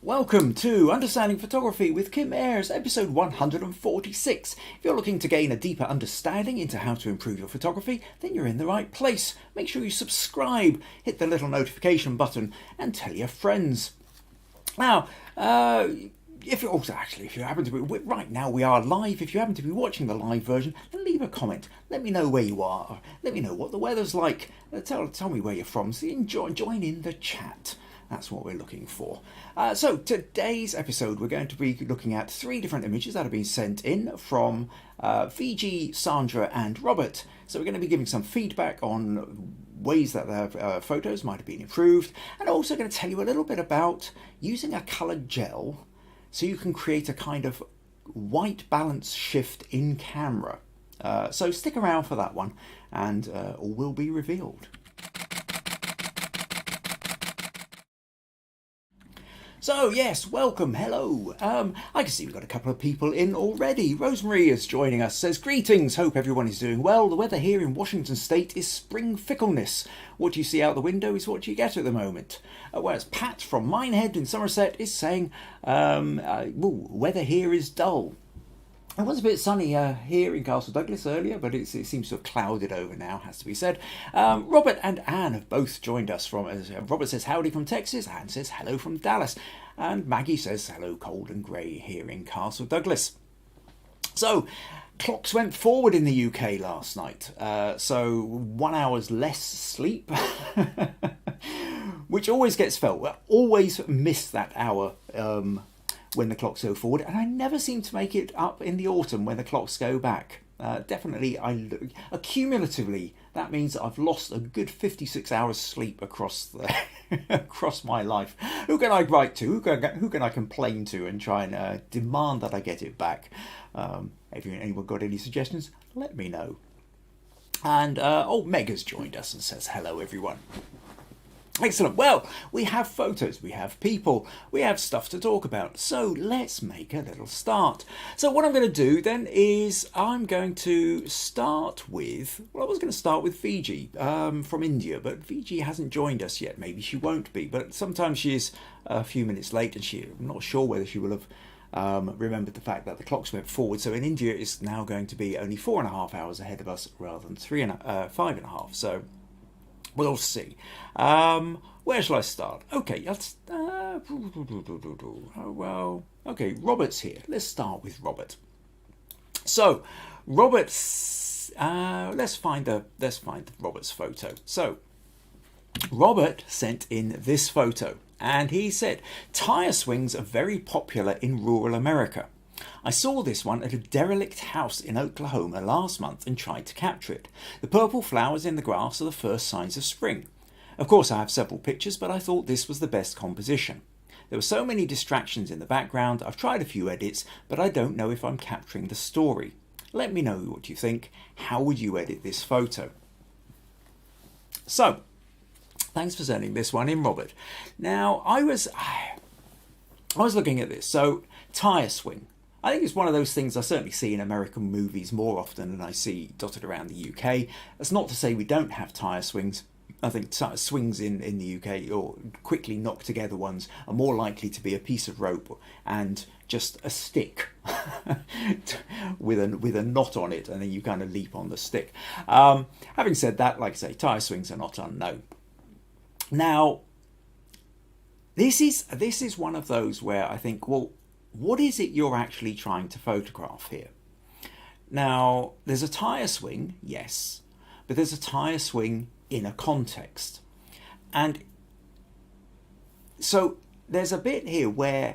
Welcome to Understanding Photography with Kim Ayres, episode 146. If you're looking to gain a deeper understanding into how to improve your photography, then you're in the right place. Make sure you subscribe, hit the little notification button, and tell your friends. Now, if you happen to be, right now we are live, if you happen to be watching the live version, then leave a comment. Let me know where you are. Let me know what the weather's like. Tell me where you're from. So join in the chat. That's what we're looking for. So today's episode, we're going to be looking at 3 different images that have been sent in from Viji, Sandra and Robert. So we're going to be giving some feedback on ways that their photos might have been improved, and also going to tell you a little bit about using a coloured gel so you can create a kind of white balance shift in camera. So stick around for that one, and all will be revealed. So yes, welcome, hello. I can see we've got a couple of people in already. Rosemary is joining us, says, greetings, hope everyone is doing well. The weather here in Washington State is spring fickleness. What you see out the window is what you get at the moment. Whereas Pat from Minehead in Somerset is saying, weather here is dull. It was a bit sunny here in Castle Douglas earlier, but it seems to have clouded over now, has to be said. Robert and Anne have both joined us from, Robert says howdy from Texas, Anne says hello from Dallas, and Maggie says hello cold and grey here in Castle Douglas. So, clocks went forward in the UK last night, so 1 hour's less sleep, which always gets felt. I always miss that hour when the clocks go forward, and I never seem to make it up in the autumn when the clocks go back. Definitely, accumulatively, that means that I've lost a good 56 hours sleep across across my life. Who can I write to? Who can I complain to and try and demand that I get it back? If anyone got any suggestions, let me know. And Meg has joined us and says hello, everyone. Excellent. Well, we have photos, we have people, we have stuff to talk about. So let's make a little start. So what I'm going to do then is I'm going to start with, I was going to start with Viji from India, but Viji hasn't joined us yet. Maybe she won't be, but sometimes she is a few minutes late, and I'm not sure whether she will have remembered the fact that the clocks went forward. So in India, it's now going to be only 4.5 hours ahead of us rather than 5.5. So we'll see. Where shall I start? Okay, let's. Okay, Robert's here. Let's start with Robert. So, Robert's. Let's find Robert's photo. So, Robert sent in this photo, and he said, "Tire swings are very popular in rural America. I saw this one at a derelict house in Oklahoma last month and tried to capture it. The purple flowers in the grass are the first signs of spring. Of course, I have several pictures, but I thought this was the best composition. There were so many distractions in the background. I've tried a few edits, but I don't know if I'm capturing the story. Let me know what you think. How would you edit this photo?" So, thanks for sending this one in, Robert. Now, I was looking at this. So, tire swing. I think it's one of those things I certainly see in American movies more often than I see dotted around the UK. That's not to say we don't have tyre swings. I think swings in the UK, or quickly knocked together ones, are more likely to be a piece of rope and just a stick with a knot on it, and then you kind of leap on the stick. Having said that, like I say, tyre swings are not unknown. Now, this is one of those where I think, well, what is it you're actually trying to photograph here? Now, there's a tyre swing, yes, but there's a tyre swing in a context. And so there's a bit here where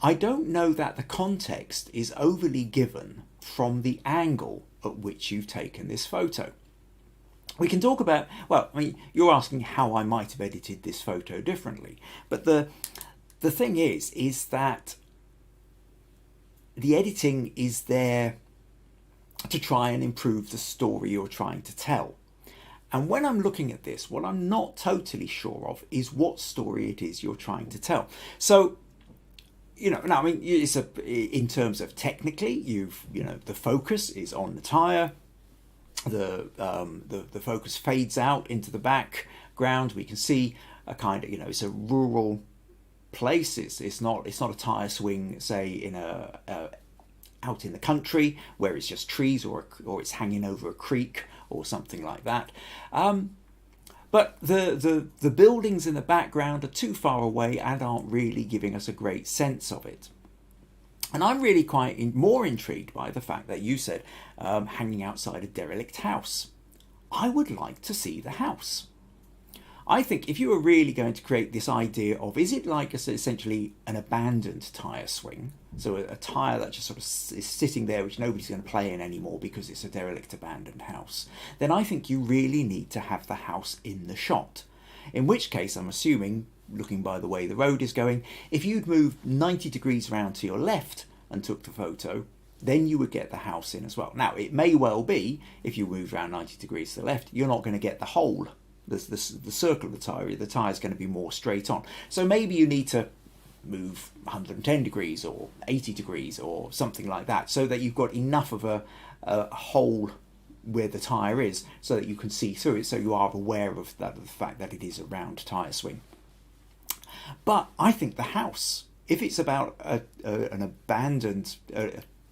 I don't know that the context is overly given from the angle at which you've taken this photo. We can talk about, well, I mean, you're asking how I might have edited this photo differently. But the thing is that the editing is there to try and improve the story you're trying to tell. And when I'm looking at this, what I'm not totally sure of is what story it is you're trying to tell. So, now, I mean, in terms of technically, the focus is on the tyre. The focus fades out into the background. We can see a kind of, it's a rural place. It's not a tyre swing, say in out in the country where it's just trees, or it's hanging over a creek or something like that. But the buildings in the background are too far away and aren't really giving us a great sense of it. And I'm really more intrigued by the fact that you said hanging outside a derelict house. I would like to see the house. I think if you were really going to create this idea of, is it like essentially an abandoned tyre swing, so a tyre that just sort of is sitting there which nobody's going to play in anymore because it's a derelict abandoned house, then I think you really need to have the house in the shot. In which case, I'm assuming, looking by the way the road is going, if you'd moved 90 degrees round to your left and took the photo, then you would get the house in as well. Now, it may well be, if you move around 90 degrees to the left, you're not going to get the whole, the circle of the tyre is going to be more straight on. So maybe you need to move 110 degrees or 80 degrees or something like that, so that you've got enough of a hole where the tyre is, so that you can see through it, so you are aware of the fact that it is a round tyre swing. But I think the house, if it's about an abandoned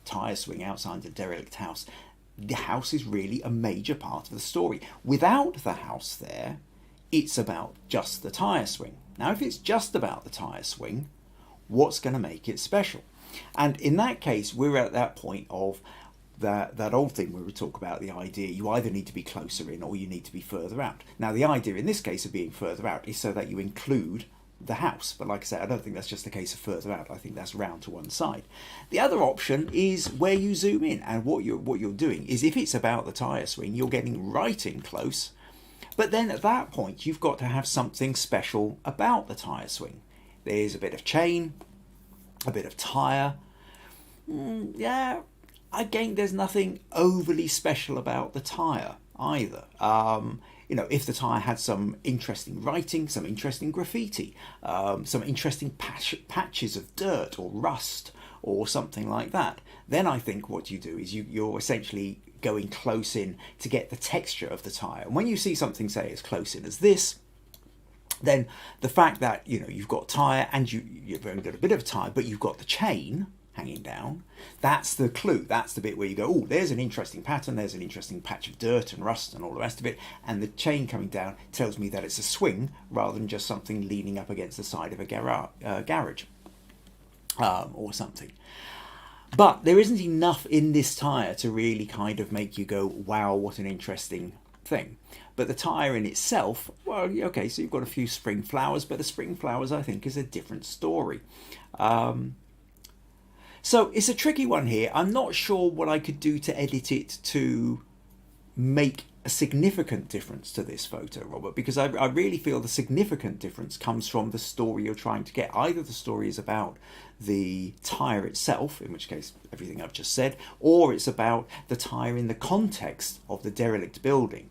tyre swing outside a derelict house, the house is really a major part of the story. Without the house there, it's about just the tyre swing. Now, if it's just about the tyre swing, what's going to make it special? And in that case, we're at that point of that old thing where we talk about the idea you either need to be closer in or you need to be further out. Now, the idea in this case of being further out is so that you include the house, but like I said, I don't think that's just the case of further out. I think that's round to one side. The other option is where you zoom in, and what you're doing is, if it's about the tyre swing, you're getting right in close, but then at that point you've got to have something special about the tyre swing. There's a bit of chain, a bit of tyre. Yeah, again, there's nothing overly special about the tyre either. If the tyre had some interesting writing, some interesting graffiti, some interesting patches of dirt or rust or something like that, then I think what you do is you're essentially going close in to get the texture of the tyre. And when you see something, say, as close in as this, then the fact that you've got tyre and you've only got a bit of tyre, but you've got the chain hanging down, that's the clue. That's the bit where you go, oh, there's an interesting pattern, there's an interesting patch of dirt and rust and all the rest of it, and the chain coming down tells me that it's a swing rather than just something leaning up against the side of a garage or something. But there isn't enough in this tyre to really kind of make you go, wow, what an interesting thing. But the tyre in itself, well, okay, so you've got a few spring flowers, but the spring flowers, I think, is a different story. So it's a tricky one here. I'm not sure what I could do to edit it to make a significant difference to this photo, Robert, because I really feel the significant difference comes from the story you're trying to get. Either the story is about the tyre itself, in which case everything I've just said, or it's about the tyre in the context of the derelict building.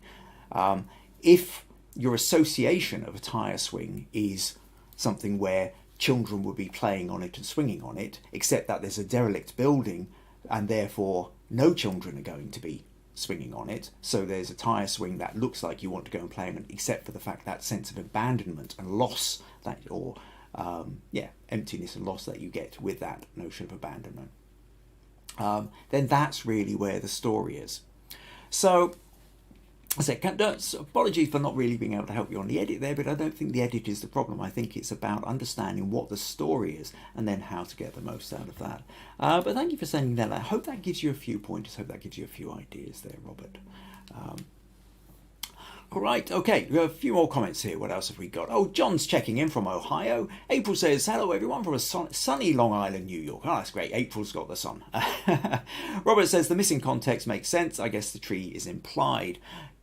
If your association of a tyre swing is something where children would be playing on it and swinging on it, except that there's a derelict building and therefore no children are going to be swinging on it, so there's a tyre swing that looks like you want to go and play on it, except for the fact that sense of abandonment and loss that, or emptiness and loss that you get with that notion of abandonment, then that's really where the story is. So I said, apologies for not really being able to help you on the edit there, but I don't think the edit is the problem. I think it's about understanding what the story is and then how to get the most out of that. But thank you for sending that. I hope that gives you a few pointers. I hope that gives you a few ideas there, Robert. All right, okay, we have a few more comments here. What else have we got? Oh, John's checking in from Ohio. April says, hello everyone from a sunny Long Island, New York. Oh, that's great. April's got the sun. Robert says, the missing context makes sense. I guess the tree is implied.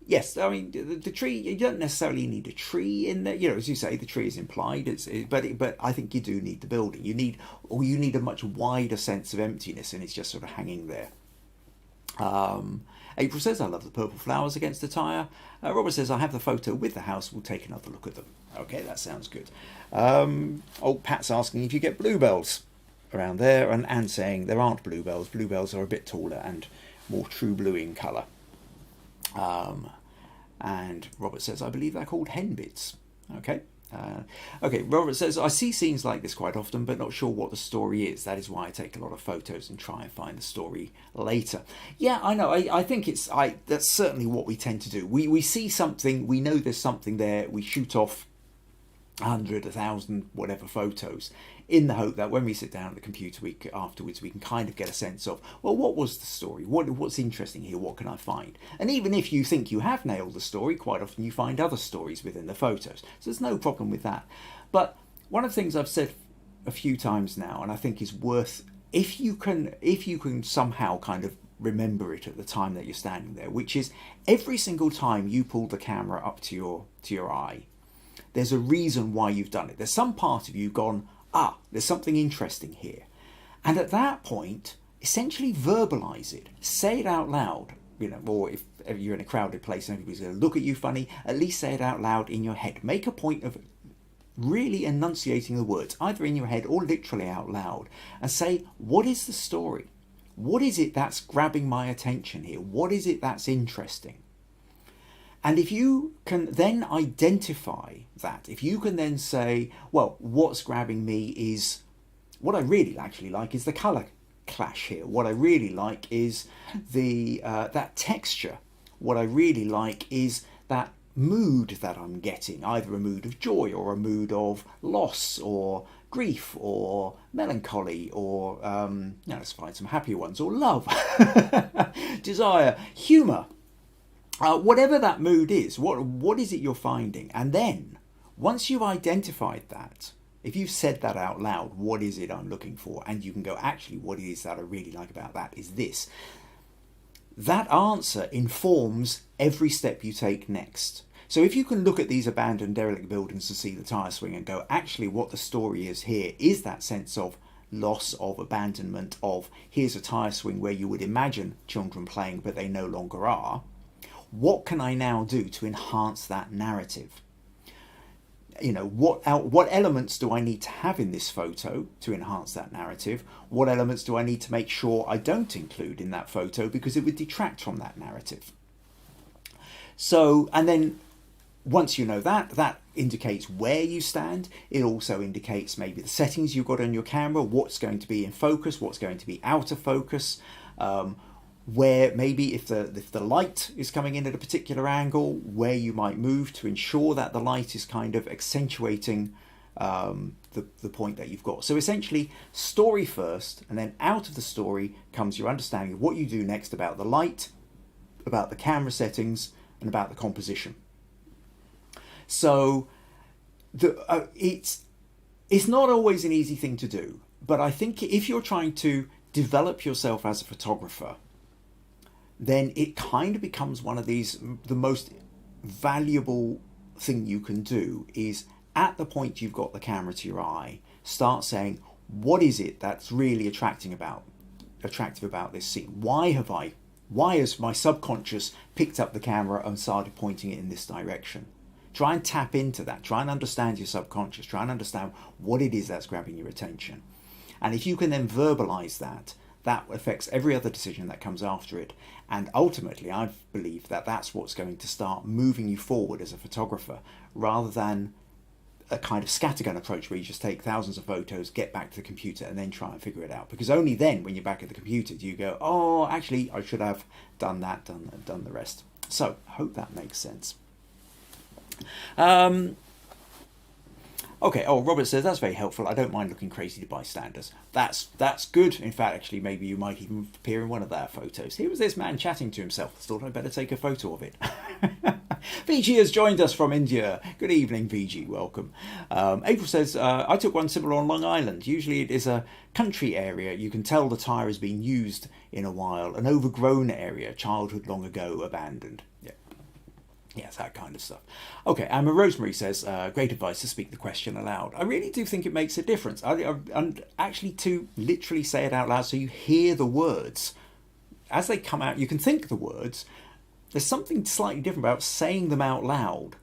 Yes, I mean, the tree, you don't necessarily need a tree in there. As you say, the tree is implied, but I think you do need the building. You need a much wider sense of emptiness, and it's just sort of hanging there. April says, I love the purple flowers against the tyre. Robert says, I have the photo with the house. We'll take another look at them. Okay, that sounds good. Pat's asking if you get bluebells around there, and Anne saying there aren't bluebells. Bluebells are a bit taller and more true blue in colour. And Robert says, I believe they're called henbits. Okay, Okay, Robert says, I see scenes like this quite often, but not sure what the story is. That is why I take a lot of photos and try and find the story later. Yeah, I know. I think that's certainly what we tend to do. We see something, we know there's something there, we shoot off 100, 1,000, whatever photos, in the hope that when we sit down at the computer afterwards, we can kind of get a sense of, well, what was the story? What's interesting here? What can I find? And even if you think you have nailed the story, quite often you find other stories within the photos. So there's no problem with that. But one of the things I've said a few times now, and I think is worth, if you can somehow kind of remember it at the time that you're standing there, which is every single time you pull the camera up to your eye, there's a reason why you've done it. There's some part of you gone, there's something interesting here. And at that point, essentially verbalize it. Say it out loud, or if you're in a crowded place and everybody's going to look at you funny, at least say it out loud in your head. Make a point of really enunciating the words, either in your head or literally out loud, and say, what is the story? What is it that's grabbing my attention here? What is it that's interesting? And if you can then identify that, if you can then say, well, what's grabbing me is, what I really actually like is the colour clash here. What I really like is that texture. What I really like is that mood that I'm getting, either a mood of joy or a mood of loss or grief or melancholy or, let's find some happier ones, or love, desire, humour. Whatever that mood is, what is it you're finding? And then, once you've identified that, if you've said that out loud, what is it I'm looking for? And you can go, actually, what it is that I really like about that is this. That answer informs every step you take next. So if you can look at these abandoned derelict buildings to see the tyre swing and go, actually, what the story is here is that sense of loss, of abandonment, of here's a tyre swing where you would imagine children playing, but they no longer are. What can I now do to enhance that narrative? What elements do I need to have in this photo to enhance that narrative? What elements do I need to make sure I don't include in that photo because it would detract from that narrative? So, and then once you know that indicates where you stand. It also indicates maybe the settings you've got on your camera, what's going to be in focus, what's going to be out of focus, where maybe if the light is coming in at a particular angle, where you might move to ensure that the light is kind of accentuating the point that you've got. So essentially, story first, and then out of the story comes your understanding of what you do next about the light, about the camera settings, and about the composition. So it's not always an easy thing to do, but I think if you're trying to develop yourself as a photographer, then it kind of becomes one of these, the most valuable thing you can do is at the point you've got the camera to your eye, start saying, what is it that's really attractive about this scene? Why has my subconscious picked up the camera and started pointing it in this direction? Try and tap into that. Try and understand your subconscious. Try and understand what it is that's grabbing your attention. And if you can then verbalize that, that affects every other decision that comes after it. And ultimately, I believe that that's what's going to start moving you forward as a photographer, rather than a kind of scattergun approach where you just take thousands of photos, get back to the computer, and then try and figure it out. Because only then, when you're back at the computer, do you go, oh, actually, I should have done that, done the rest. So, I hope that makes sense. Okay, Robert says, that's very helpful. I don't mind looking crazy to bystanders. That's good. In fact, actually, maybe you might even appear in one of their photos. Here was this man chatting to himself. Thought I'd better take a photo of it. Viji has joined us from India. Good evening, Viji. Welcome. April says, I took one similar on Long Island. Usually it is a country area. You can tell the tyre has been used in a while. An overgrown area, childhood long ago, abandoned. Yeah. Yes, that kind of stuff. Okay, Rosemary says, great advice to speak the question aloud. I really do think it makes a difference. And actually to literally say it out loud so you hear the words. As they come out, you can think the words. There's something slightly different about saying them out loud,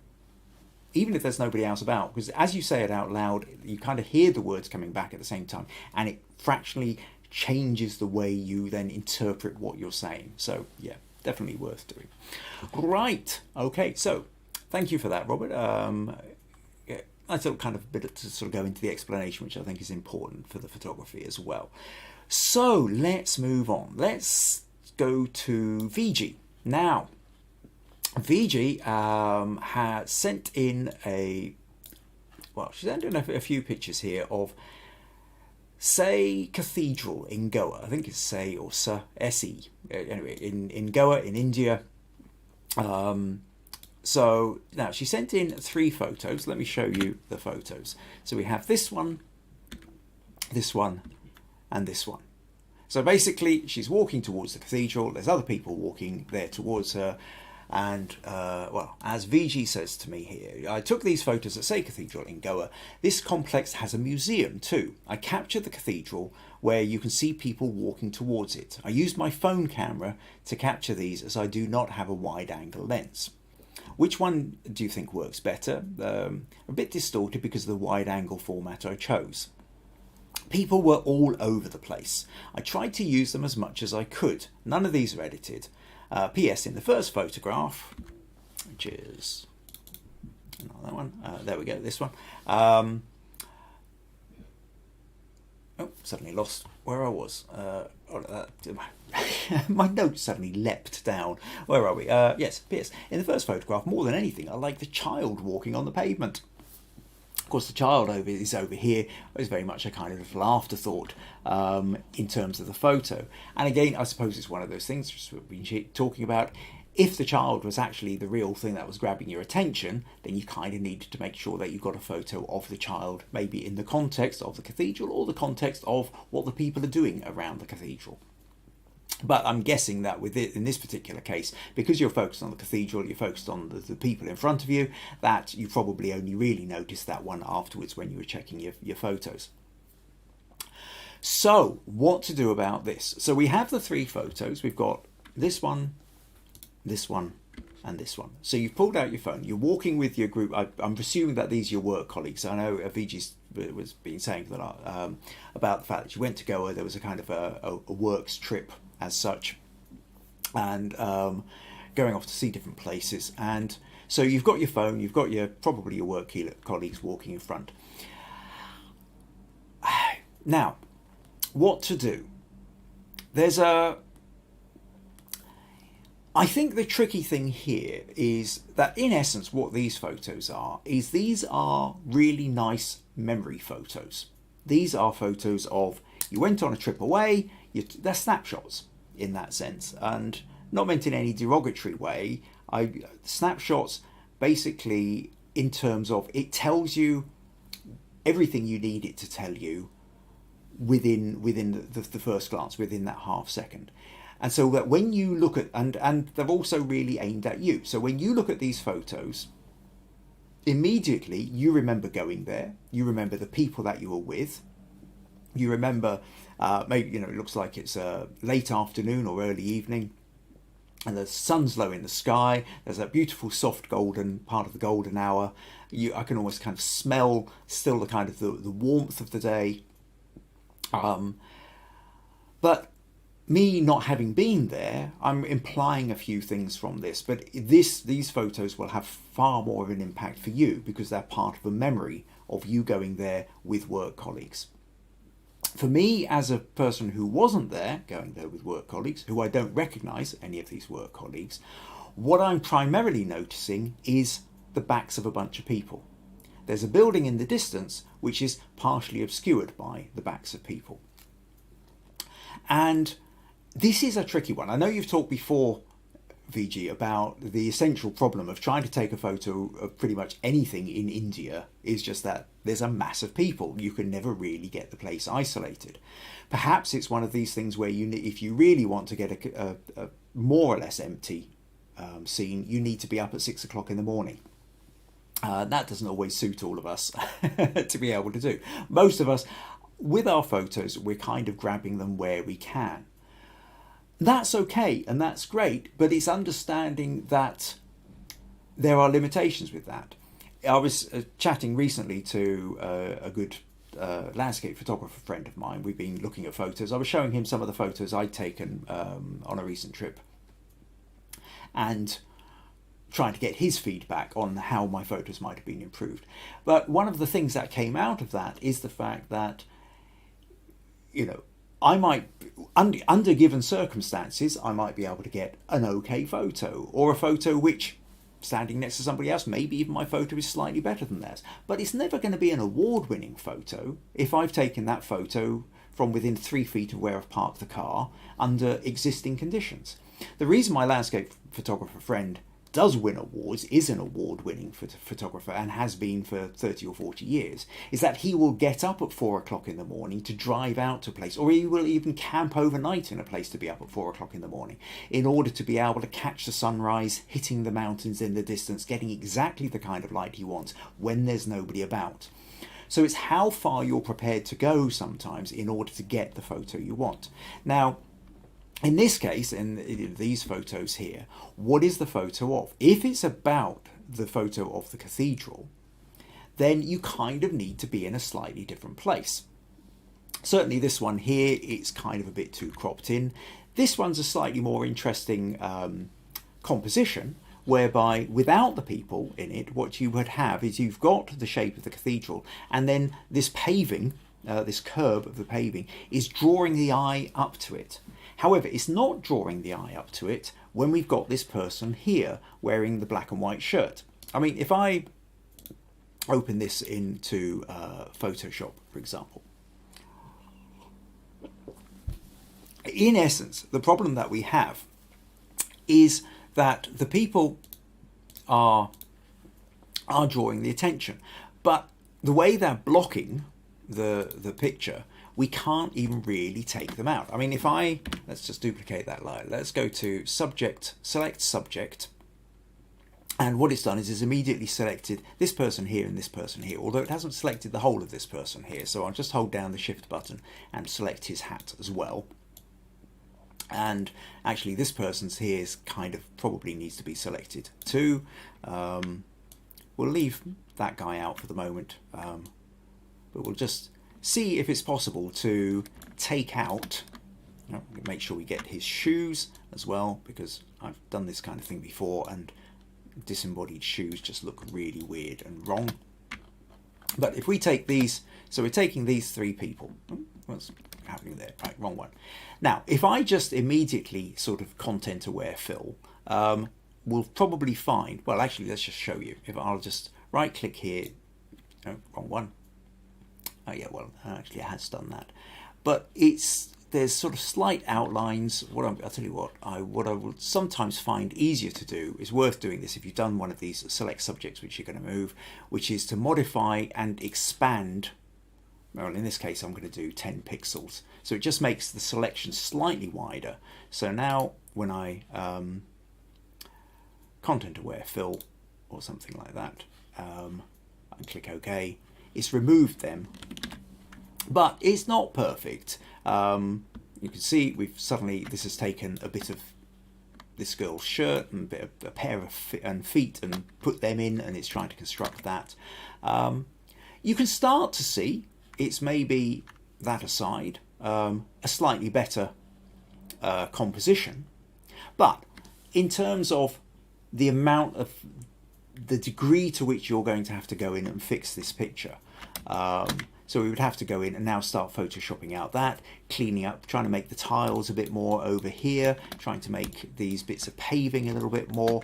even if there's nobody else about. Because as you say it out loud, you kind of hear the words coming back at the same time. And it fractionally changes the way you then interpret what you're saying. So, yeah. Definitely worth doing. Right. Okay. So, thank you for that, Robert. I thought kind of a bit to sort of go into the explanation, which I think is important for the photography as well. So let's move on. Let's go to Viji. Now, Viji had sent in she sent in a few pictures here of Se Cathedral in Goa. I think it's Se or Se. Anyway, in Goa, in India. So now she sent in 3 photos. Let me show you the photos. So we have this one, and this one. So basically, she's walking towards the cathedral. There's other people walking there towards her. And, as Viji says to me here, I took these photos at Se Cathedral in Goa. This complex has a museum too. I captured the cathedral where you can see people walking towards it. I used my phone camera to capture these as I do not have a wide-angle lens. Which one do you think works better? A bit distorted because of the wide-angle format I chose. People were all over the place. I tried to use them as much as I could. None of these are edited. P.S. in the first photograph, which is not that one. There we go. This one. Suddenly lost where I was. My notes suddenly leapt down. Where are we? Yes. P.S. in the first photograph, more than anything, I like the child walking on the pavement. Of course, the child is over here. It's very much a kind of little afterthought in terms of the photo. And again, I suppose it's one of those things just we've been talking about. If the child was actually the real thing that was grabbing your attention, then you kind of needed to make sure that you got a photo of the child, maybe in the context of the cathedral or the context of what the people are doing around the cathedral. But I'm guessing that in this particular case, because you're focused on the cathedral, you're focused on the people in front of you, that you probably only really noticed that one afterwards when you were checking your photos. So, what to do about this? So we have the 3 photos. We've got this one, and this one. So you've pulled out your phone. You're walking with your group. I'm presuming that these are your work colleagues. I know Viji's was been saying that about the fact that you went to Goa. There was a kind of a works trip as such, and going off to see different places. And so you've got your phone, you've got probably your work colleagues walking in front. Now, what to do? I think the tricky thing here is that in essence what these photos are is these are really nice memory photos. These are photos of you went on a trip away, they're snapshots in that sense, and not meant in any derogatory way. Snapshots basically in terms of it tells you everything you need it to tell you within the first glance, within that half second. And so that when you look at, and they're also really aimed at you. So when you look at these photos, immediately you remember going there, you remember the people that you were with, you remember maybe, it looks like it's a late afternoon or early evening, and the sun's low in the sky, there's that beautiful soft golden part of the golden hour. I can almost kind of smell still the kind of the warmth of the day. But me not having been there, I'm implying a few things from this, but these photos will have far more of an impact for you because they're part of a memory of you going there with work colleagues. For me, as a person who wasn't there, going there with work colleagues, who I don't recognise any of these work colleagues, what I'm primarily noticing is the backs of a bunch of people. There's a building in the distance which is partially obscured by the backs of people. And this is a tricky one. I know you've talked before, Viji, about the essential problem of trying to take a photo of pretty much anything in India is just that there's a mass of people. You can never really get the place isolated. Perhaps it's one of these things where if you really want to get a more or less empty scene, you need to be up at 6 o'clock in the morning. That doesn't always suit all of us to be able to do. Most of us, with our photos, we're kind of grabbing them where we can. That's okay and that's great, but it's understanding that there are limitations with that. I was chatting recently to a good landscape photographer friend of mine. We've been looking at photos. I was showing him some of the photos I'd taken on a recent trip. And trying to get his feedback on how my photos might have been improved. But one of the things that came out of that is the fact that, you know, I might, under given circumstances, I might be able to get an okay photo, or a photo which, standing next to somebody else, maybe even my photo is slightly better than theirs. But it's never going to be an award-winning photo if I've taken that photo from within 3 feet of where I've parked the car under existing conditions. The reason my landscape photographer friend does win awards, is an award-winning photographer and has been for 30 or 40 years, is that he will get up at 4 o'clock in the morning to drive out to a place, or he will even camp overnight in a place to be up at 4 o'clock in the morning in order to be able to catch the sunrise, hitting the mountains in the distance, getting exactly the kind of light he wants when there's nobody about. So it's how far you're prepared to go sometimes in order to get the photo you want. Now, in this case, in these photos here, what is the photo of? If it's about the photo of the cathedral, then you kind of need to be in a slightly different place. Certainly this one here, it's kind of a bit too cropped in. This one's a slightly more interesting composition, whereby without the people in it, what you would have is you've got the shape of the cathedral, and then this paving, this curve of the paving, is drawing the eye up to it. However, it's not drawing the eye up to it when we've got this person here wearing the black and white shirt. I mean, if I open this into Photoshop, for example, in essence, the problem that we have is that the people are drawing the attention, but the way they're blocking the picture, we can't even really take them out. I mean, if let's just duplicate that line. Let's go to subject, select subject. And what it's done is it's immediately selected this person here and this person here, although it hasn't selected the whole of this person here. So I'll just hold down the shift button and select his hat as well. And actually this person's here is kind of probably needs to be selected too. We'll leave that guy out for the moment, but we'll just see if it's possible to take out, make sure we get his shoes as well, because I've done this kind of thing before and disembodied shoes just look really weird and wrong. But if we take these, so we're taking these 3 people. What's happening there? Right, wrong one. Now, if I just immediately sort of content aware fill, we'll probably find, well, actually, let's just show you. If I'll just right click here, no, wrong one. Oh yeah, well, actually it has done that, but there's sort of slight outlines. I'll tell you what I would sometimes find easier to do, is worth doing this if you've done one of these select subjects which you're going to move, which is to modify and expand. Well, in this case I'm going to do 10 pixels, so it just makes the selection slightly wider. So now when I content aware fill or something like that, and click OK, it's removed them, but it's not perfect. You can see this has taken a bit of this girl's shirt and a pair of feet and put them in, and it's trying to construct that. You can start to see it's maybe that aside, a slightly better composition, but in terms of the amount of the degree to which you're going to have to go in and fix this picture. So we would have to go in and now start photoshopping out that, cleaning up, trying to make the tiles a bit more over here, trying to make these bits of paving a little bit more.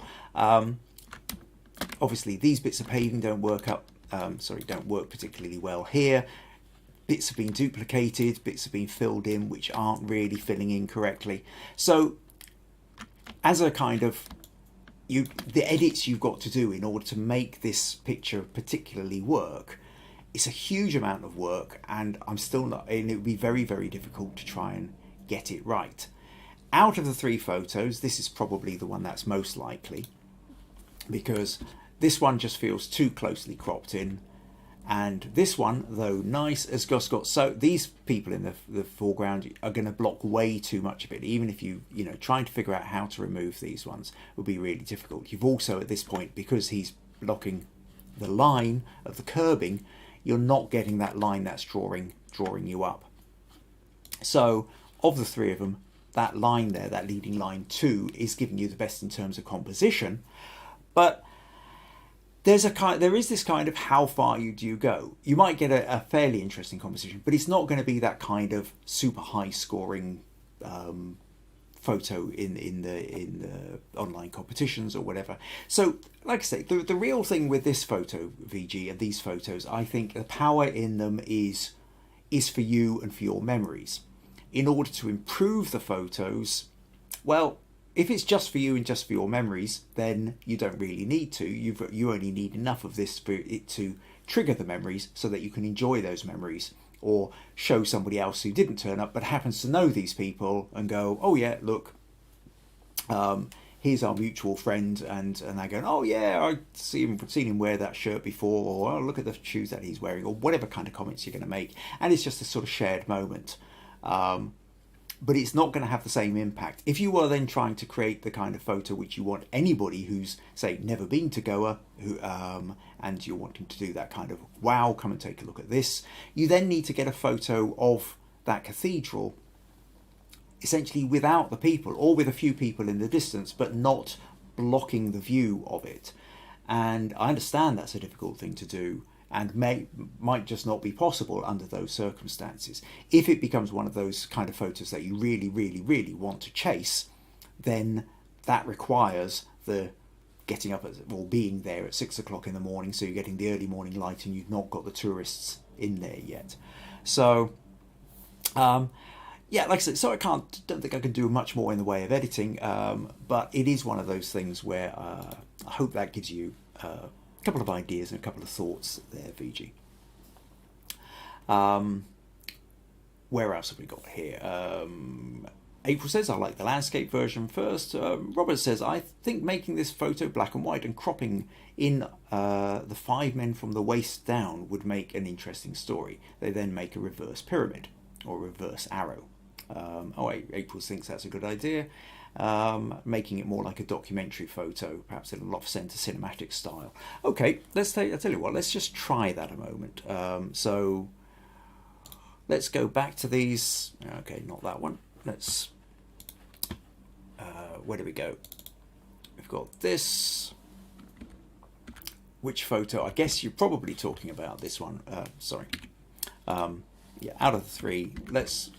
Obviously these bits of paving don't work particularly well here. Bits have been duplicated, bits have been filled in which aren't really filling in correctly. So as a kind of the edits you've got to do in order to make this picture particularly work, it's a huge amount of work, and I'm still not, and it would be very, very difficult to try and get it right. Out of the 3 photos, this is probably the one that's most likely, because this one just feels too closely cropped in, and this one, though nice, has just got, so these people in the foreground are going to block way too much of it. Even if trying to figure out how to remove these ones would be really difficult. You've also at this point, because he's blocking the line of the curbing, you're not getting that line that's drawing you up. So of the 3 of them, that line there, that leading line 2, is giving you the best in terms of composition, But there is this kind of how far do you go. You might get a fairly interesting composition, but it's not going to be that kind of super high scoring photo in the online competitions or whatever. So, like I say, the real thing with this photo, VG, and these photos, I think the power in them is for you and for your memories. In order to improve the photos, well, if it's just for you and just for your memories, then you don't really need to. You only need enough of this for it to trigger the memories so that you can enjoy those memories, or show somebody else who didn't turn up but happens to know these people and go, oh yeah, look, here's our mutual friend, and they're going, oh yeah, I've seen him wear that shirt before, or oh, look at the shoes that he's wearing, or whatever kind of comments you're going to make, and it's just a sort of shared moment. But it's not going to have the same impact. If you are then trying to create the kind of photo which you want anybody who's, say, never been to Goa, and you're wanting to do that kind of, wow, come and take a look at this, you then need to get a photo of that cathedral, essentially without the people, or with a few people in the distance, but not blocking the view of it. And I understand that's a difficult thing to do, and might just not be possible under those circumstances. If it becomes one of those kind of photos that you really, really, really want to chase, then that requires the getting up or being there at 6 o'clock in the morning, so you're getting the early morning light and you've not got the tourists in there yet. So yeah, like I said, so don't think I can do much more in the way of editing, but it is one of those things where I hope that gives you couple of ideas and a couple of thoughts there, Viji. Where else have we got here? April says, I like the landscape version first. Robert says, I think making this photo black and white and cropping in the 5 men from the waist down would make an interesting story. They then make a reverse pyramid or reverse arrow. April thinks that's a good idea. Making it more like a documentary photo, perhaps in a off-center cinematic style. Okay, I tell you what, let's just try that a moment. So let's go back to these. Okay, not that one. Let's, where do we go? We've got this. Which photo? I guess you're probably talking about this one. Sorry. Yeah, out of the 3,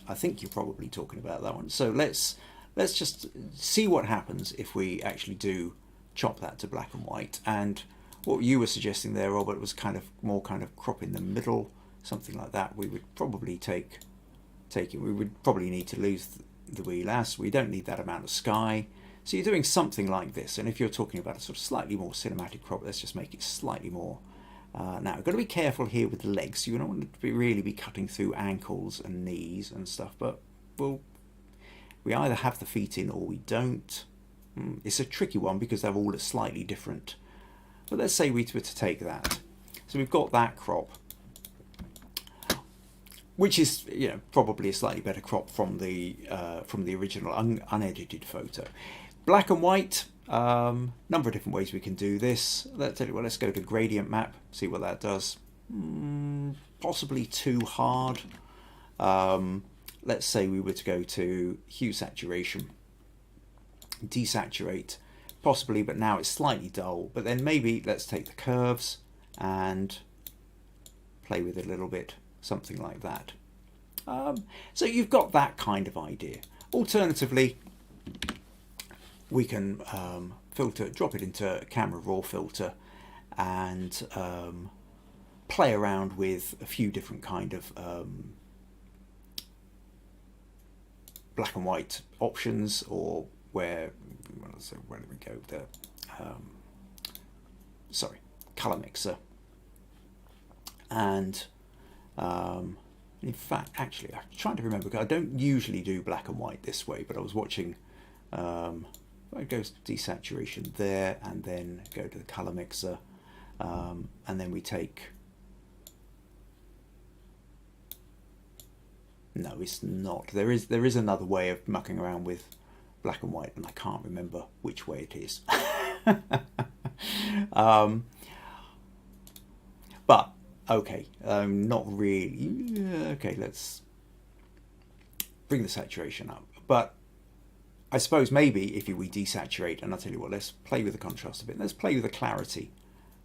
I think you're probably talking about that one. So let's just see what happens if we actually do chop that to black and white. And what you were suggesting there, Robert, was kind of crop in the middle, something like that. We would probably take it. We would probably need to lose the wheel as. We don't need that amount of sky. So you're doing something like this. And if you're talking about a sort of slightly more cinematic crop, let's just make it slightly more. Now, we've got to be careful here with the legs. You don't want to really be cutting through ankles and knees and stuff, but we either have the feet in or we don't. It's a tricky one because they're all slightly different. But let's say we were to take that. So we've got that crop, which is probably a slightly better crop from the original unedited photo. Black and white. Number of different ways we can do this. Let's go to gradient map, see what that does. Possibly too hard. Let's say we were to go to hue saturation, desaturate, possibly, but now it's slightly dull. But then maybe let's take the curves and play with it a little bit, something like that. So you've got that kind of idea. Alternatively, we can drop it into camera raw filter and play around with a few different kind of black and white options, or where do we go? Color mixer. And in fact, actually, I'm trying to remember, because I don't usually do black and white this way, but I was watching, I go to desaturation there, and then go to the color mixer, and then we take, no, it's not. There is another way of mucking around with black and white, and I can't remember which way it is. But okay, not really. Okay, let's bring the saturation up. But I suppose maybe if we desaturate, and I'll tell you what, let's play with the contrast a bit. Let's play with the clarity,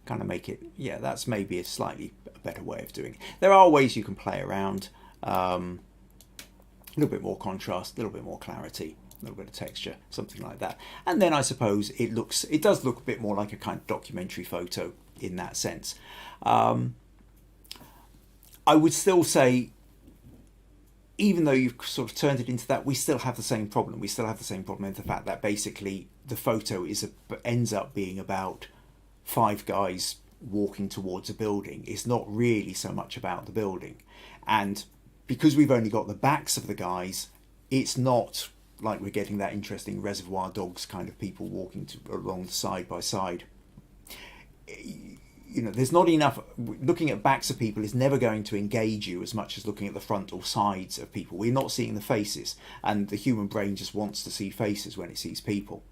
kind of make it, yeah, that's maybe a slightly better way of doing it. There are ways you can play around. A little bit more contrast, a little bit more clarity, a little bit of texture, something like that. And then I suppose it does look a bit more like a kind of documentary photo in that sense. I would still say, even though you've sort of turned it into that, we still have the same problem. We still have the same problem with the fact that basically the photo ends up being about 5 guys walking towards a building. It's not really so much about the building. And because we've only got the backs of the guys, it's not like we're getting that interesting Reservoir Dogs kind of people walking along side by side. You know, there's not enough. Looking at backs of people is never going to engage you as much as looking at the front or sides of people. We're not seeing the faces, and the human brain just wants to see faces when it sees people.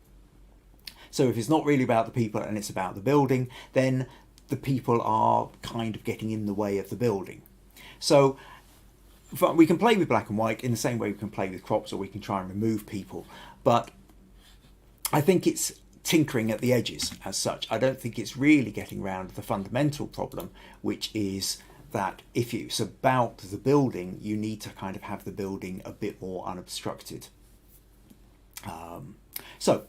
So if it's not really about the people and it's about the building, then the people are kind of getting in the way of the building. So we can play with black and white in the same way we can play with crops, or we can try and remove people. But I think it's tinkering at the edges as such. I don't think it's really getting around the fundamental problem, which is that if it's about the building, you need to kind of have the building a bit more unobstructed. So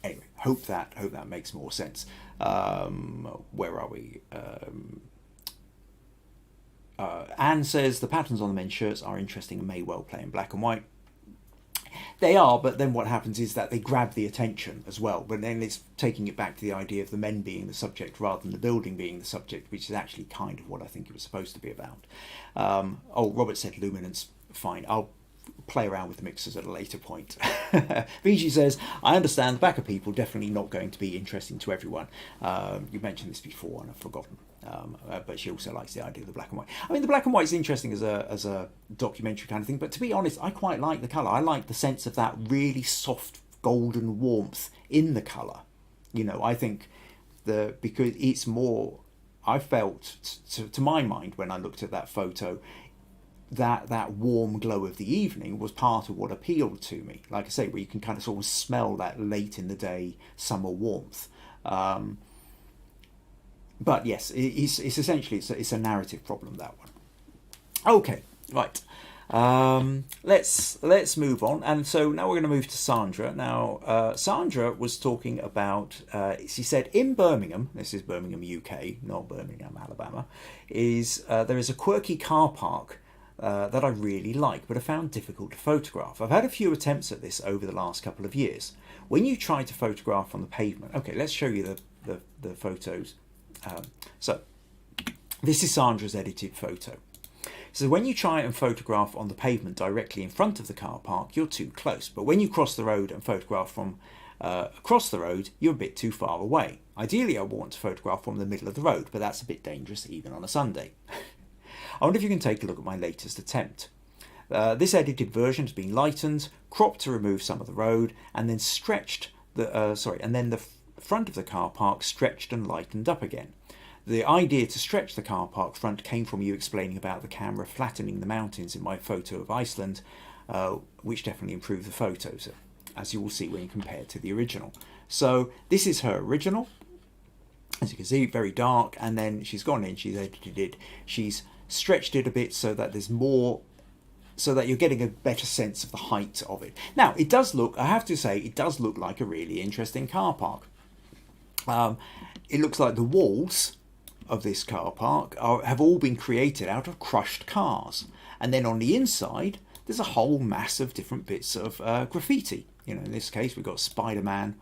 anyway, hope that makes more sense. Where are we? Anne says the patterns on the men's shirts are interesting and may well play in black and white. They are, but then what happens is that they grab the attention as well. But then it's taking it back to the idea of the men being the subject rather than the building being the subject, which is actually kind of what I think it was supposed to be about. Robert said luminance. Fine, I'll play around with the mixers at a later point. Viji says, I understand the back of people definitely not going to be interesting to everyone. You mentioned this before and I've forgotten. But she also likes the idea of the black and white. I mean, the black and white is interesting as a documentary kind of thing, but to be honest, I quite like the colour. I like the sense of that really golden warmth in the colour. You know, I think because it's more, I felt, to my mind, when I looked at that photo, that warm glow of the evening was part of what appealed to me. Like I say, where you can kind of sort of smell that late in the day summer warmth. But yes, it's essentially it's a narrative problem, that one. Okay, right. Let's move on, and so now we're going to move to Sandra. Now, Sandra was talking about. She said in Birmingham, this is Birmingham, UK, not Birmingham, Alabama, there is a quirky car park that I really like, but I found difficult to photograph. I've had a few attempts at this over the last couple of years. When you try to photograph on the pavement, okay, let's show you the photos. So this is Sandra's edited photo. So when you try and photograph on the pavement directly in front of the car park, you're too close. But when you cross the road and photograph from across the road, you're a bit too far away. Ideally, I want to photograph from the middle of the road, but that's a bit dangerous even on a Sunday. I wonder if you can take a look at my latest attempt. This edited version has been lightened, cropped to remove some of the road, and then stretched the front of the car park stretched and lightened up again. The idea to stretch the car park front came from you explaining about the camera flattening the mountains in my photo of Iceland, which definitely improved the photos, as you will see when you compare it to the original. So this is her original. As you can see, very dark, and then she's gone in, she's edited it, she's stretched it a bit so that there's more, so that you're getting a better sense of the height of it. Now, it does look, I have to say, it does look like a really interesting car park. It looks like the walls of this car park have all been created out of crushed cars. And then on the inside, there's a whole mass of different bits of graffiti. You know, in this case, we've got Spider-Man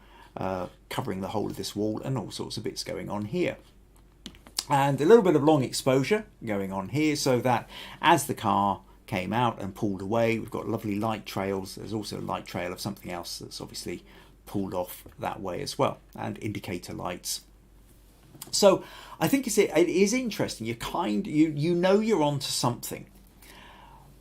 covering the whole of this wall and all sorts of bits going on here. And a little bit of long exposure going on here so that as the car came out and pulled away, we've got lovely light trails. There's also a light trail of something else that's obviously pulled off that way as well, and indicator lights. So I think it is interesting. You know you're onto something,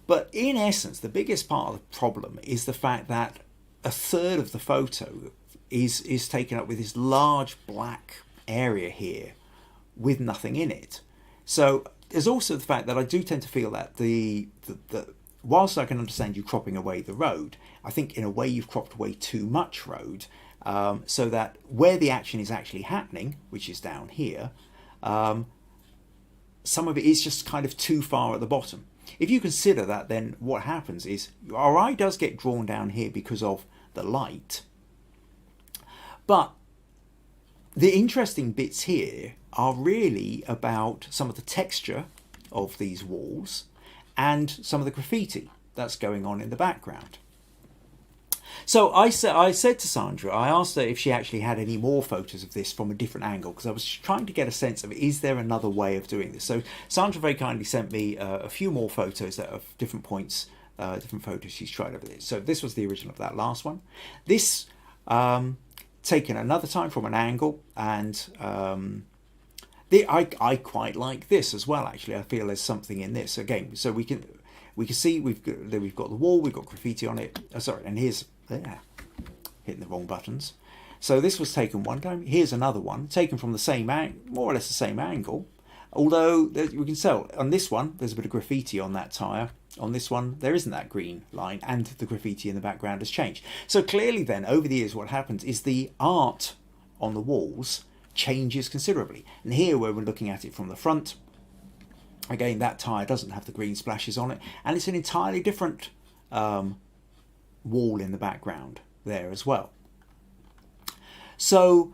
but in essence, the biggest part of the problem is the fact that a third of the photo is taken up with this large black area here with nothing in it. So there's also the fact that I do tend to feel that whilst I can understand you cropping away the road, I think in a way you've cropped away too much road, so that where the action is actually happening, which is down here, some of it is just kind of too far at the bottom. If you consider that, then what happens is our eye does get drawn down here because of the light, but the interesting bits here are really about some of the texture of these walls and some of the graffiti that's going on in the background. So I said to Sandra, I asked her if she actually had any more photos of this from a different angle, because I was trying to get a sense of, is there another way of doing this? So Sandra very kindly sent me a few more photos that of different points, different photos she's tried over this. So this was the original of that last one. This taken another time from an angle, and I quite like this as well. Actually, I feel there's something in this again. So we can see we've got the wall, we've got graffiti on it. Sorry, and here's hitting the wrong buttons. So this was taken one time. Here's another one taken from the same more or less the same angle. Although we can tell on this one there's a bit of graffiti on that tyre. On this one there isn't that green line, and the graffiti in the background has changed. So clearly then over the years what happens is the art on the walls changes considerably. And here where we're looking at it from the front, again that tyre doesn't have the green splashes on it, and it's an entirely different wall in the background there as well. So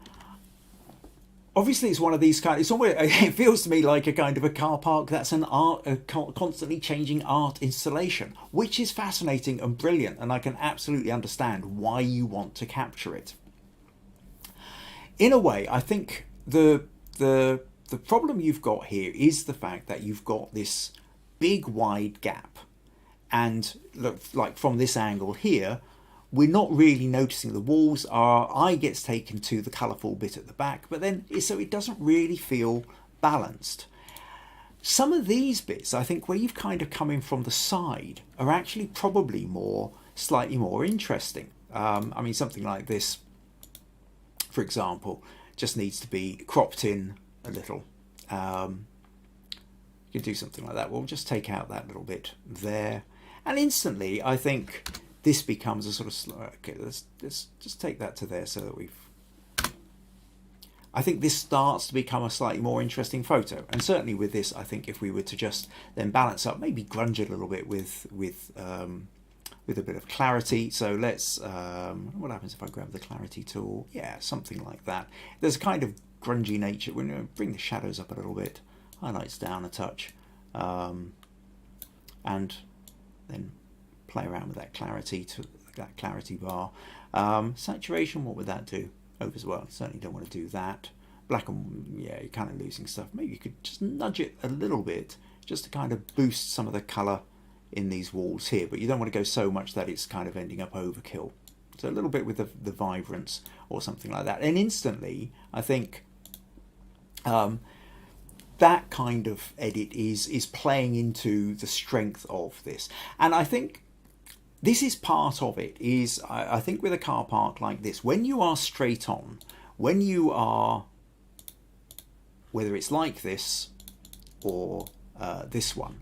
obviously it's one of these kind, it feels to me like a kind of a car park that's a constantly changing art installation, which is fascinating and brilliant, and I can absolutely understand why you want to capture it. In a way, I think the problem you've got here is the fact that you've got this big wide gap, and look, like from this angle here, we're not really noticing the walls. Our eye gets taken to the colourful bit at the back, but then so it doesn't really feel balanced. Some of these bits, I think, where you've kind of come in from the side, are actually probably slightly more interesting. I mean, something like this, for example, just needs to be cropped in a little. You can do something like that. We'll just take out that little bit there, and instantly I think this becomes a sort of, okay, let's just take that to there so that I think this starts to become a slightly more interesting photo. And certainly with this, I think if we were to just then balance up, maybe grunge it a little bit with a bit of clarity. So let's, what happens if I grab the clarity tool? Yeah, something like that. There's a kind of grungy nature. We're going to bring the shadows up a little bit, highlights down a touch, and then play around with that clarity bar. Saturation, what would that do? Over as well. Certainly don't want to do that. Black and, yeah, you're kind of losing stuff. Maybe you could just nudge it a little bit just to kind of boost some of the colour in these walls here, but you don't want to go so much that it's kind of ending up overkill. So a little bit with the vibrance or something like that, and instantly I think that kind of edit is playing into the strength of this. And I think this is part of it, is I think with a car park like this, when you are straight on, when you are, whether it's like this or this one,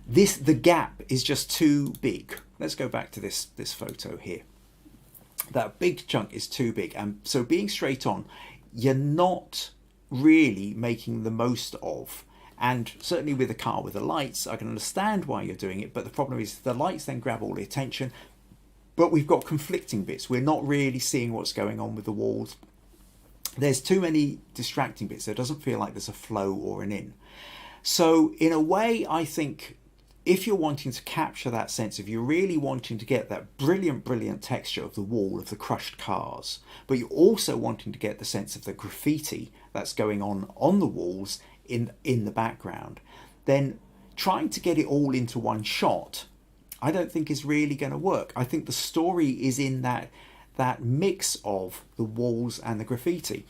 the gap is just too big. Let's go back to this photo here. That big chunk is too big, and so being straight on, you're not really making the most of. And certainly with a car with the lights, I can understand why you're doing it, but the problem is the lights then grab all the attention, but we've got conflicting bits. We're not really seeing what's going on with the walls. There's too many distracting bits. There doesn't feel like there's a flow or an in. So in a way, I think if you're wanting to capture that sense, if you're really wanting to get that brilliant texture of the wall of the crushed cars, but you're also wanting to get the sense of the graffiti that's going on the walls in the background, then trying to get it all into one shot, I don't think is really going to work. I think the story is in that mix of the walls and the graffiti.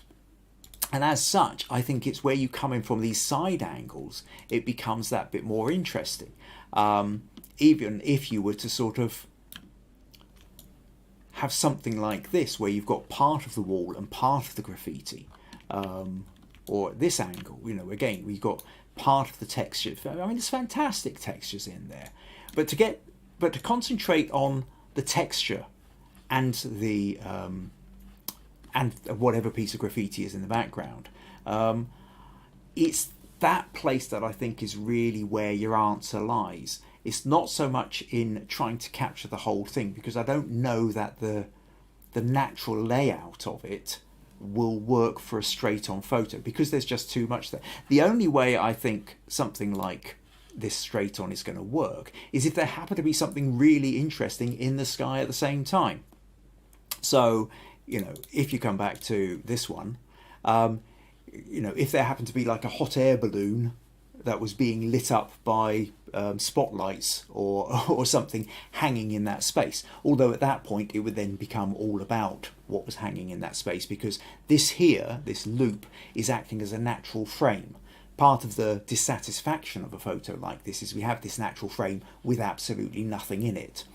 And as such, I think it's where you come in from these side angles, it becomes that bit more interesting. Even if you were to sort of have something like this, where you've got part of the wall and part of the graffiti, or at this angle, you know, again, we've got part of the texture. I mean, there's fantastic textures in there. to concentrate on the texture and the and whatever piece of graffiti is in the background. It's that place that I think is really where your answer lies. It's not so much in trying to capture the whole thing, because I don't know that the natural layout of it will work for a straight-on photo, because there's just too much there. The only way I think something like this straight-on is going to work is if there happen to be something really interesting in the sky at the same time. So, you know, if you come back to this one, you know, if there happened to be like a hot air balloon that was being lit up by spotlights or something hanging in that space, although at that point it would then become all about what was hanging in that space, because this here, this loop, is acting as a natural frame. Part of the dissatisfaction of a photo like this is we have this natural frame with absolutely nothing in it.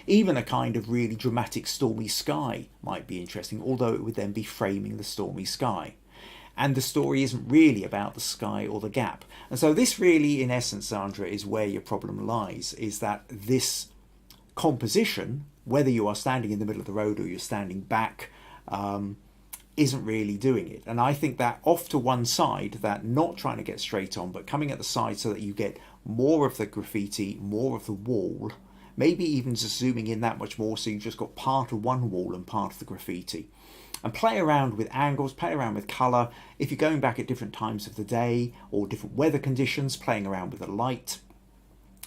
Even a kind of really dramatic stormy sky might be interesting, although it would then be framing the stormy sky. And the story isn't really about the sky or the gap. And so this really, in essence, Sandra, is where your problem lies, is that this composition, whether you are standing in the middle of the road or you're standing back, isn't really doing it. And I think that off to one side, that not trying to get straight on, but coming at the side so that you get more of the graffiti, more of the wall, maybe even just zooming in that much more so you've just got part of one wall and part of the graffiti. And play around with angles, play around with colour. If you're going back at different times of the day or different weather conditions, playing around with the light.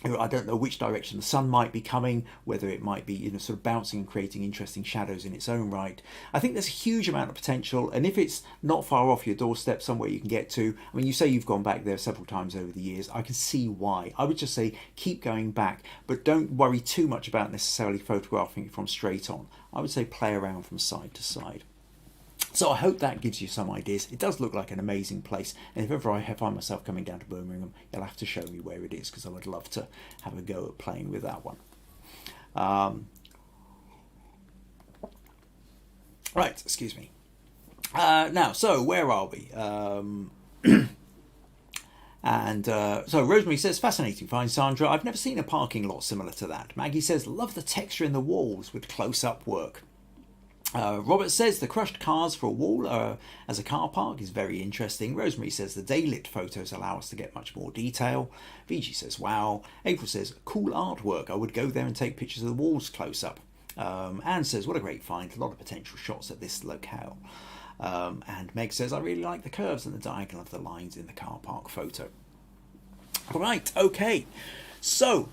I don't know which direction the sun might be coming, whether it might be, you know, sort of bouncing and creating interesting shadows in its own right. I think there's a huge amount of potential, and if it's not far off your doorstep, somewhere you can get to. I mean, you say you've gone back there several times over the years. I can see why. I would just say keep going back, but don't worry too much about necessarily photographing it from straight on. I would say play around from side to side. So I hope that gives you some ideas. It does look like an amazing place, and if ever I find myself coming down to Birmingham, you'll have to show me where it is, because I would love to have a go at playing with that one. Right, excuse me. Now, so where are we? So Rosemary says, fascinating find, Sandra. I've never seen a parking lot similar to that. Maggie says, love the texture in the walls with close-up work. Robert says the crushed cars for a wall as a car park is very interesting. Rosemary says the daylit photos allow us to get much more detail. Viji says wow. April says cool artwork. I would go there and take pictures of the walls close up. Anne says what a great find. A lot of potential shots at this locale. And Meg says I really like the curves and the diagonal of the lines in the car park photo. Right, okay. So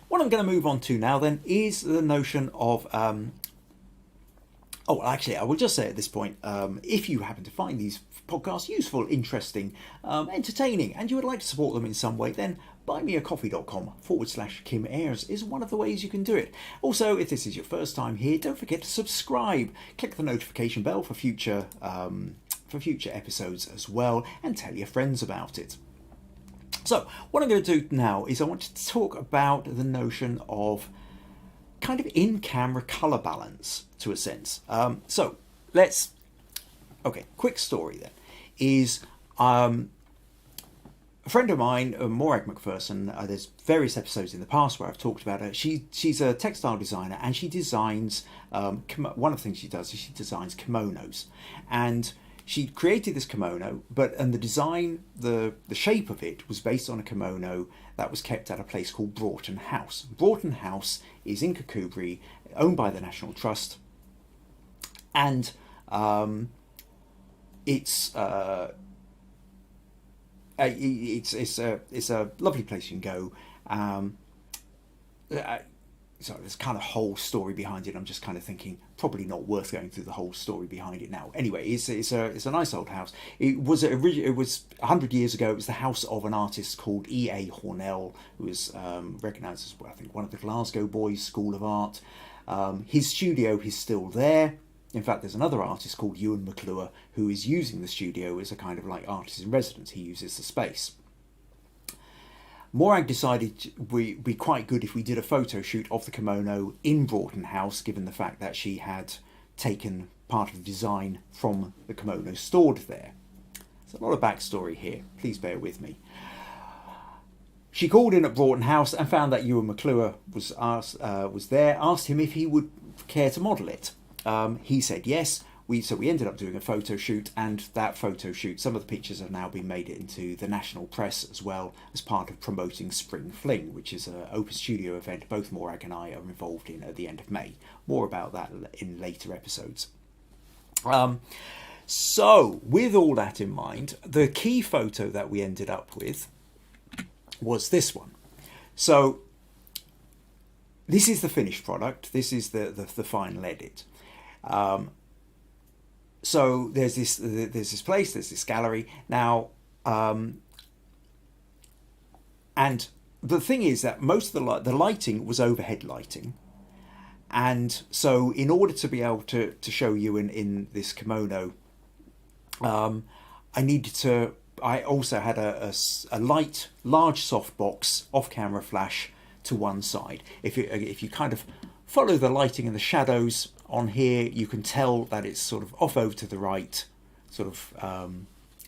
what I'm going to move on to now then is the notion of oh, well, actually, I will just say at this point, if you happen to find these podcasts useful, interesting, entertaining, and you would like to support them in some way, then buymeacoffee.com/Kim Ayres is one of the ways you can do it. Also, if this is your first time here, don't forget to subscribe. Click the notification bell for future episodes as well, and tell your friends about it. So, what I'm going to do now is I want to talk about the notion of kind of in-camera colour balance, to a sense. Quick story then, is a friend of mine, Morag Macpherson, there's various episodes in the past where I've talked about her. She's a textile designer, and she designs, one of the things she does is she designs kimonos. And she created this kimono, and the design, the shape of it was based on a kimono that was kept at a place called Broughton House. Broughton House is in Kirkcudbright, owned by the National Trust, and it's a lovely place you can go. So there's kind of whole story behind it. I'm just kind of thinking probably not worth going through the whole story behind it now. Anyway, it's a nice old house. It was 100 years ago. It was the house of an artist called E.A. Hornell, who was recognised as, I think, one of the Glasgow Boys School of Art. His studio is still there. In fact, there's another artist called Ewan McClure who is using the studio as a kind of like artist in residence. He uses the space. Morag decided it would be quite good if we did a photo shoot of the kimono in Broughton House, given the fact that she had taken part of the design from the kimono stored there. There's a lot of backstory here. Please bear with me. She called in at Broughton House and found that UPwKA was there, asked him if he would care to model it. He said yes. So we ended up doing a photo shoot, and that photo shoot, some of the pictures have now been made into the national press as well as part of promoting Spring Fling, which is an open studio event both Morag and I are involved in at the end of May. More about that in later episodes. So with all that in mind, the key photo that we ended up with was this one. So this is the finished product. This is the final edit. So there's this place, there's this gallery now, and the thing is that most of the lighting was overhead lighting, and so in order to be able to show you in this kimono, I also had a light, large softbox off-camera flash to one side. If you kind of follow the lighting and the shadows on here, you can tell that it's sort of off over to the right, sort of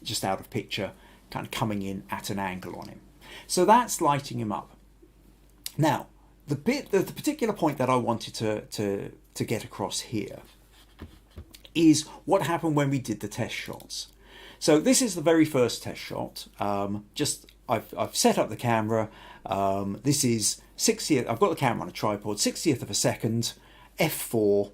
just out of picture, kind of coming in at an angle on him. So that's lighting him up. Now, the particular point that I wanted to get across here is what happened when we did the test shots. So this is the very first test shot. I've set up the camera. This is 60th. I've got the camera on a tripod, 60th of a second, f4.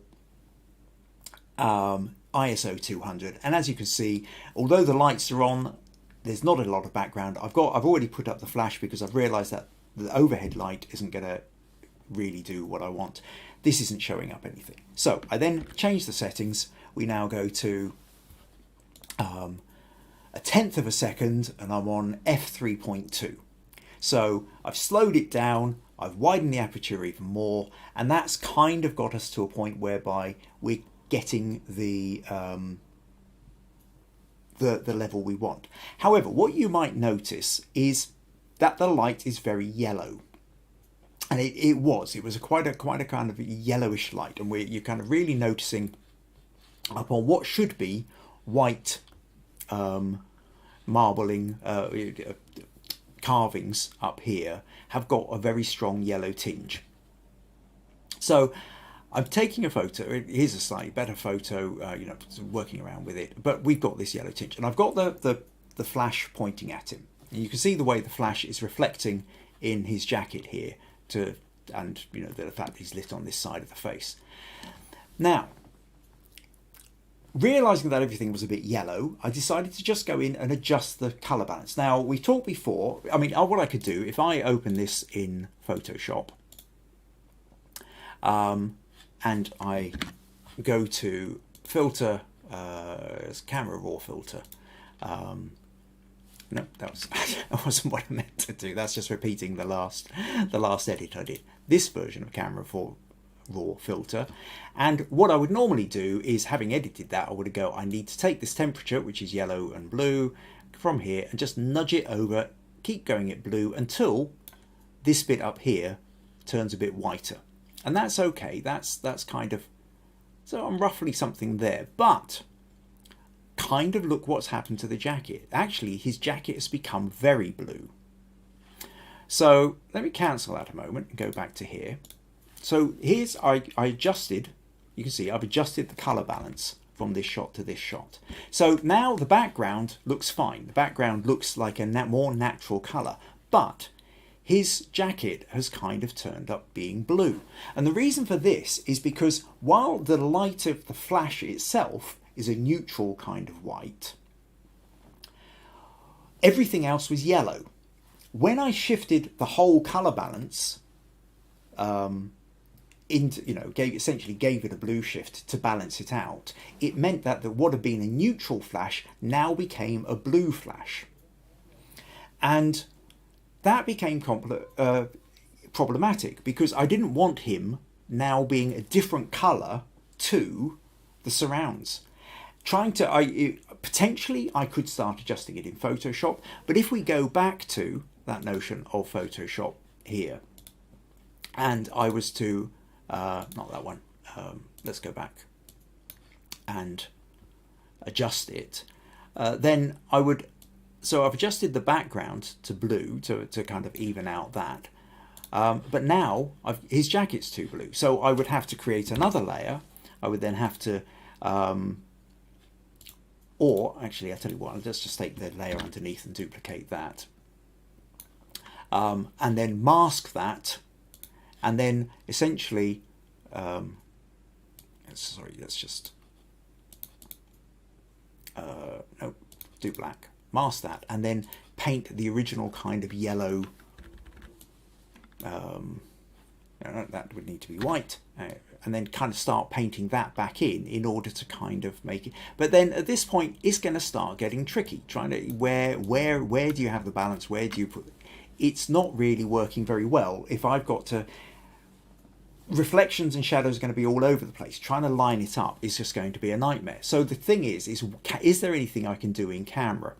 ISO 200, and as you can see, although the lights are on, there's not a lot of background. I've already put up the flash because I've realized that the overhead light isn't going to really do what I want. This isn't showing up anything. So I then change the settings. We now go to a 10th of a second, and I'm on f3.2. So I've slowed it down, I've widened the aperture even more, and that's kind of got us to a point whereby we're getting the level we want. However, what you might notice is that the light is very yellow, and it was quite a kind of yellowish light, and you're kind of really noticing upon what should be white marbling carvings up here have got a very strong yellow tinge. So I'm taking a photo. Here's a slightly better photo, working around with it, but we've got this yellow tinge, and I've got the flash pointing at him, and you can see the way the flash is reflecting in his jacket here, and the fact that he's lit on this side of the face. Now, realizing that everything was a bit yellow, I decided to just go in and adjust the color balance. Now, we talked before, what I could do if I open this in Photoshop, and I go to filter, camera raw filter. No, that wasn't what I meant to do. That's just repeating the last edit I did. This version of camera raw filter. And what I would normally do is, having edited that, I would go, I need to take this temperature, which is yellow and blue, from here and just nudge it over, keep going it blue until this bit up here turns a bit whiter. And that's okay. That's kind of, so I'm roughly something there. But kind of look what's happened to the jacket. Actually, his jacket has become very blue. So let me cancel that a moment and go back to here. So here's, I adjusted, you can see I've adjusted the color balance from this shot to this shot. So now the background looks fine. The background looks like a more natural color, but his jacket has kind of turned up being blue. And the reason for this is because while the light of the flash itself is a neutral kind of white, everything else was yellow. When I shifted the whole color balance essentially gave it a blue shift to balance it out, it meant that what had been a neutral flash now became a blue flash. And that became problematic because I didn't want him now being a different colour to the surrounds. Potentially I could start adjusting it in Photoshop, but if we go back to that notion of Photoshop here, and I was to, not that one, let's go back and adjust it, then I would So I've adjusted the background to blue to kind of even out that. But now his jacket's too blue. So I would have to create another layer. I would then have to, or actually, I'll tell you what, let's just take the layer underneath and duplicate that. And then mask that. And then essentially, sorry, let's just, no, do black. Mask that. And then paint the original kind of yellow. That would need to be white, and then kind of start painting that back in order to kind of make it. But then at this point, it's going to start getting tricky. Trying to where do you have the balance? Where do you put? It's not really working very well. If I've got to, reflections and shadows are going to be all over the place. Trying to line it up is just going to be a nightmare. So the thing is there anything I can do in camera?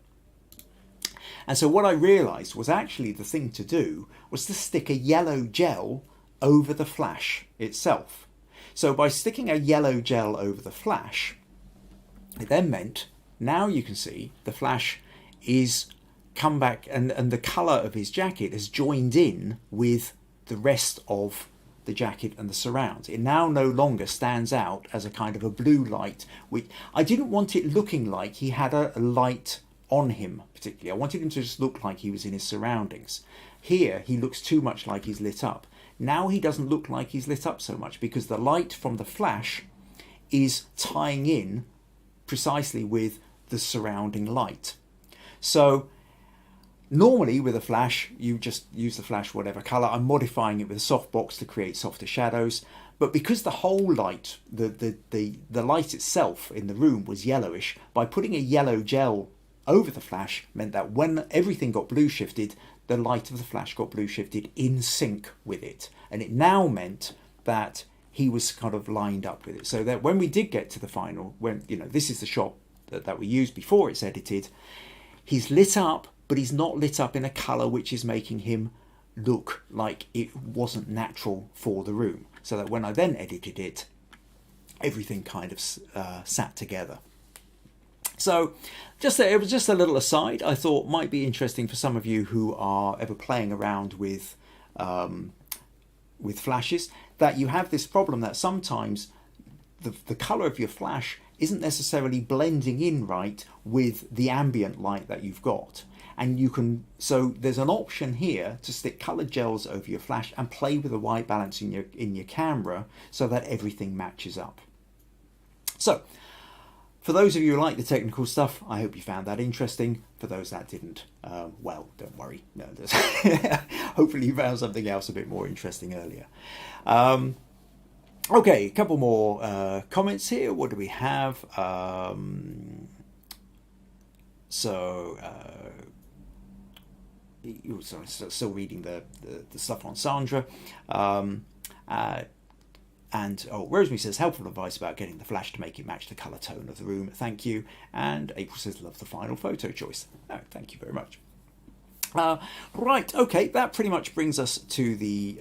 And so what I realised was actually the thing to do was to stick a yellow gel over the flash itself. So by sticking a yellow gel over the flash, it then meant now you can see the flash is come back and the colour of his jacket has joined in with the rest of the jacket and the surrounds. It now no longer stands out as a kind of a blue light, which I didn't want it looking like he had a light on him particularly. I wanted him to just look like he was in his surroundings. Here he looks too much like he's lit up. Now he doesn't look like he's lit up so much because the light from the flash is tying in precisely with the surrounding light. So normally with a flash you just use the flash whatever colour. I'm modifying it with a softbox to create softer shadows, but because the whole light, the light itself in the room was yellowish, by putting a yellow gel over the flash meant that when everything got blue shifted, the light of the flash got blue shifted in sync with it. And it now meant that he was kind of lined up with it. So that when we did get to the final, when, this is the shot that we used before it's edited, he's lit up, but he's not lit up in a colour which is making him look like it wasn't natural for the room. So that when I then edited it, everything kind of sat together. So it was just a little aside I thought might be interesting for some of you who are ever playing around with flashes, that you have this problem that sometimes the colour of your flash isn't necessarily blending in right with the ambient light that you've got. And so there's an option here to stick coloured gels over your flash and play with the white balance in your camera so that everything matches up. So for those of you who like the technical stuff, I hope you found that interesting. For those that didn't, well, don't worry. No, hopefully you found something else a bit more interesting earlier. Okay, a couple more comments here. What do we have? Sorry, still reading the stuff on Sandra. And Rosemary says, helpful advice about getting the flash to make it match the colour tone of the room. Thank you. And April says, love the final photo choice. Oh, thank you very much. Right, okay, that pretty much brings us to the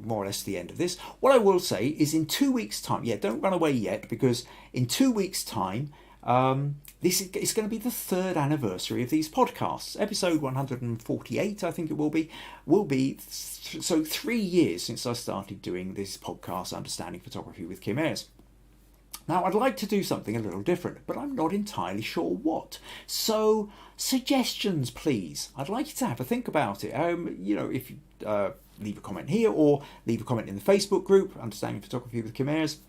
more or less the end of this. What I will say is in 2 weeks' time, don't run away yet, because in 2 weeks' time, it's going to be the third anniversary of these podcasts. Episode 148, I think it will be so 3 years since I started doing this podcast, Understanding Photography with Kim Ayres. Now, I'd like to do something a little different, but I'm not entirely sure what. So, suggestions, please. I'd like you to have a think about it. If you leave a comment here or leave a comment in the Facebook group, Understanding Photography with Kim Ayres,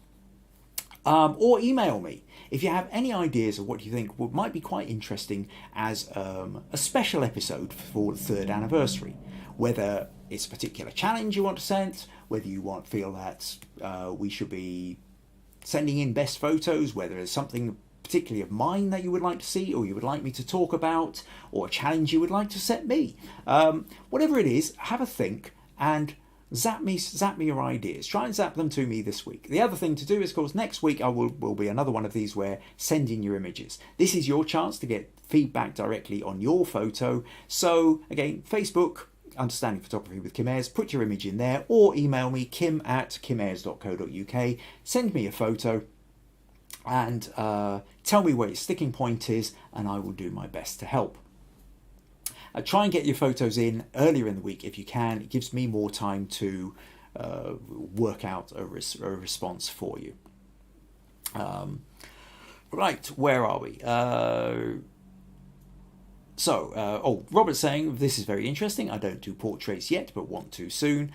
or email me if you have any ideas of what you think might be quite interesting as a special episode for the third anniversary. Whether it's a particular challenge you want to send, whether you feel that we should be sending in best photos, whether it's something particularly of mine that you would like to see or you would like me to talk about, or a challenge you would like to set me. Whatever it is, have a think and zap me your ideas. Try and zap them to me this week. The other thing to do is, of course, next week will be another one of these where send in your images. This is your chance to get feedback directly on your photo. So again, Facebook, Understanding Photography with Kim Ayres, put your image in there, or email me kim@kimayres.co.uk. Send me a photo. and tell me where your sticking point is, and I will do my best to help. Try and get your photos in earlier in the week if you can. It gives me more time to work out a response for you. Right, where are we? Robert's saying, this is very interesting. I don't do portraits yet, but want to soon.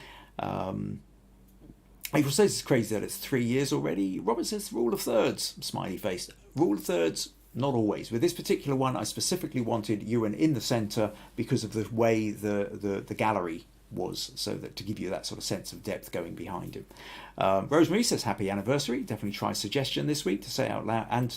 April says it's crazy that it's 3 years already. Robert says rule of thirds, smiley face. Rule of thirds, not always. With this particular one, I specifically wanted Ewan in the centre because of the way the gallery was, so that to give you that sort of sense of depth going behind him. Rosemary says happy anniversary. Definitely try suggestion this week to say out loud, and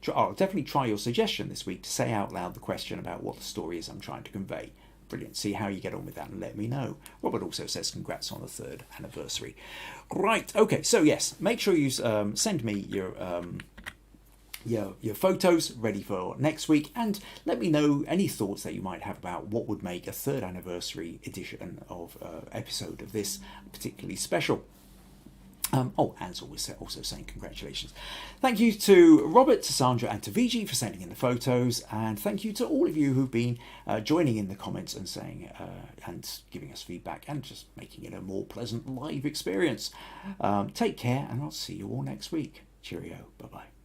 definitely try your suggestion this week to say out loud the question about what the story is I'm trying to convey. Brilliant. See how you get on with that and let me know. Robert also says congrats on the 3rd anniversary. Right. Okay. So yes, make sure you send me your photos ready for next week, and let me know any thoughts that you might have about what would make a 3rd anniversary edition of episode of this particularly special. Anne's also saying congratulations. Thank you to Robert, to Sandra, and to Viji for sending in the photos, and thank you to all of you who've been joining in the comments and saying and giving us feedback and just making it a more pleasant live experience. Take care, and I'll see you all next week. Cheerio. Bye bye.